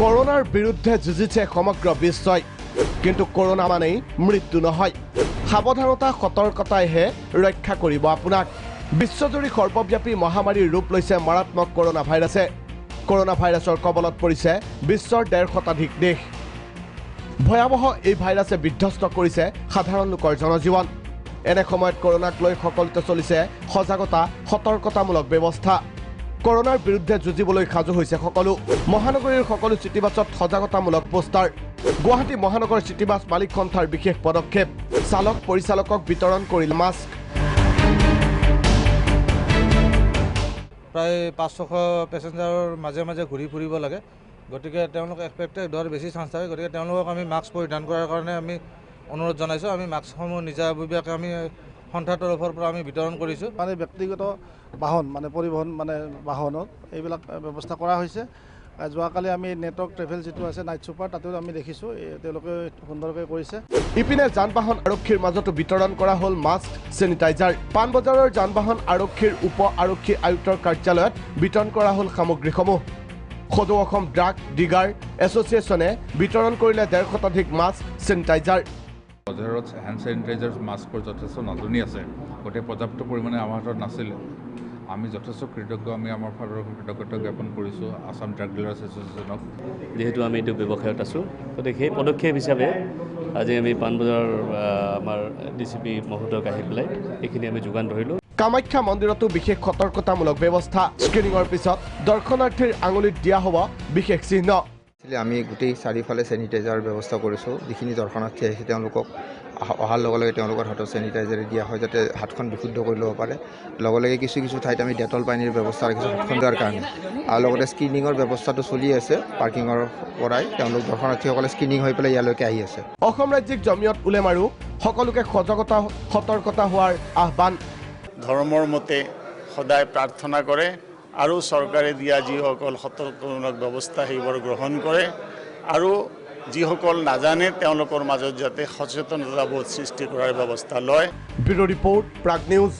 কৰোনাৰ বিৰুদ্ধে যুঁজিছে সমগ্ৰ বিশ্বই, কিন্তু কৰোনা মানেই মৃত্যু নহয়। সাৱধানতা সতৰ্কতাইহে ৰক্ষা কৰিব আপোনাক। বিশ্বজুৰি সৰ্বব্যাপী মহামাৰীৰ ৰূপ লৈছে মাৰাত্মক কৰোনা ভাইৰাছে। কৰোনা ভাইৰাছৰ কবলত পৰিছে বিশ্বৰ ১৫০ শতাধিক দেশ। ভয়াৱহ এই ভাইৰাছে বিধ্বস্ত কৰিছে সাধাৰণ লোকৰ জনজীৱন। এনে সময়ত কৰোনাক লৈ সকলোতে চলিছে সজাগতা সতৰ্কতামূলক ব্যৱস্থা। কৰোনাৰ বিৰুদ্ধে যুঁজিবলৈ সাজু হৈছে সকলো। মহানগৰীৰ সকলো চিটিবাছত সজাগতামূলক পোষ্টাৰ। গুৱাহাটী মহানগৰ চিটিবাছ মালিক সন্থাৰ বিশেষ পদক্ষেপ। চালক পৰিচালকক বিতৰণ কৰিল মাস্ক। প্ৰায় ৫০০ পেচেঞ্জাৰৰ মাজে মাজে ঘূৰি ফুৰিব লাগে, গতিকে তেওঁলোক এক্সপেক্টেড হোৱাৰ বেছি চান্স থাকে। গতিকে তেওঁলোকক আমি মাস্ক পৰিধান কৰাৰ কাৰণে আমি অনুৰোধ জনাইছোঁ। আমি মাস্কসমূহ নিজাববীয়াকৈ আমি সন্থাৰ তৰফৰ পৰা আমি বিতৰণ কৰিছোঁ। মানে ব্যক্তিগত বাহন পৰিবহণ বাহনত এইবিলাক ব্যৱস্থা কৰা হৈছে। যোৱাকালি আমি নেটৱৰ্ক ট্ৰেভেল যিটো আছে নাইট ছুপাৰ, তাতেও আমি দেখিছোঁ তেওঁলোকে সুন্দৰকৈ কৰিছে। ইপিনে যান বাহন আৰক্ষীৰ মাজতো বিতৰণ কৰা হ'ল মাস্ক চেনিটাইজাৰ। পাণবজাৰৰ যান বাহন আৰক্ষীৰ উপ আৰক্ষী আয়ুক্তৰ কাৰ্যালয়ত বিতৰণ কৰা হ'ল সামগ্ৰীসমূহ। সদৌ অসম ড্ৰাগ ডিগাৰ এছ'চিয়েশ্যনে বিতৰণ কৰিলে ১৫০ শতাধিক মাস্ক চেনিটাইজাৰ। বজাৰত হেণ্ড চেনিটাইজাৰ মাস্কৰ যথেষ্ট নাটনি আছে, গতিকে পৰ্যাপ্ত পৰিমাণে আমাৰ হাতত নাছিলে। আমি যথেষ্ট কৃতজ্ঞ, আমি আমাৰ ফালৰ কৃতজ্ঞতা জ্ঞাপন কৰিছোঁ আছাম ড্ৰাগ ডিলাৰ্ছ এছ'চিয়েশ্যনক। যিহেতু আমি এইটো ব্যৱসায়ত আছোঁ, গতিকে সেই পদক্ষেপ হিচাপে আজি আমি পাণবজাৰৰ আমাৰ DCP মহোদয়ক আহি পেলাই এইখিনি আমি যোগান ধৰিলোঁ। কামাখ্যা মন্দিৰতো বিশেষ সতৰ্কতামূলক ব্যৱস্থা। স্ক্ৰিনিঙৰ পিছত দৰ্শনাৰ্থীৰ আঙুলিত দিয়া হ'ব বিশেষ চিহ্ন। আমি গোটেই চাৰিওফালে চেনিটাইজাৰৰ ব্যৱস্থা কৰিছোঁ। যিখিনি দৰ্শনাৰ্থী আহিছে তেওঁলোকক অহাৰ লগে লগে তেওঁলোকৰ হাতত চেনিটাইজাৰ দিয়া হয়, যাতে হাতখন বিশুদ্ধ কৰি ল'ব পাৰে। লগে লগে কিছু ঠাইত আমি ডেটল পানীৰ ব্যৱস্থা ৰাখিছোঁ হাতখন ধোৱাৰ কাৰণে। আৰু লগতে স্ক্ৰিনিঙৰ ব্যৱস্থাটো চলি আছে। পাৰ্কিঙৰ পৰাই তেওঁলোক দৰ্শনাৰ্থীসকলে স্ক্ৰিনিং হৈ পেলাই ইয়ালৈকে আহি আছে। অসম ৰাজ্যিক জমিয়ত উলেমাৰো সকলোকে সজাগতা সতৰ্কতা হোৱাৰ আহ্বান। ধৰ্মৰ মতে সদায় প্ৰাৰ্থনা কৰে আৰু চৰকাৰে দিয়া যিসকল সতৰ্কতামূলক ব্যৱস্থা সেইবোৰ গ্ৰহণ কৰে, আৰু যিসকল নাজানে তেওঁলোকৰ মাজত যাতে সচেতনতাবোধ সৃষ্টি কৰাৰ ব্যৱস্থা লয়। Bureau report, Prag news.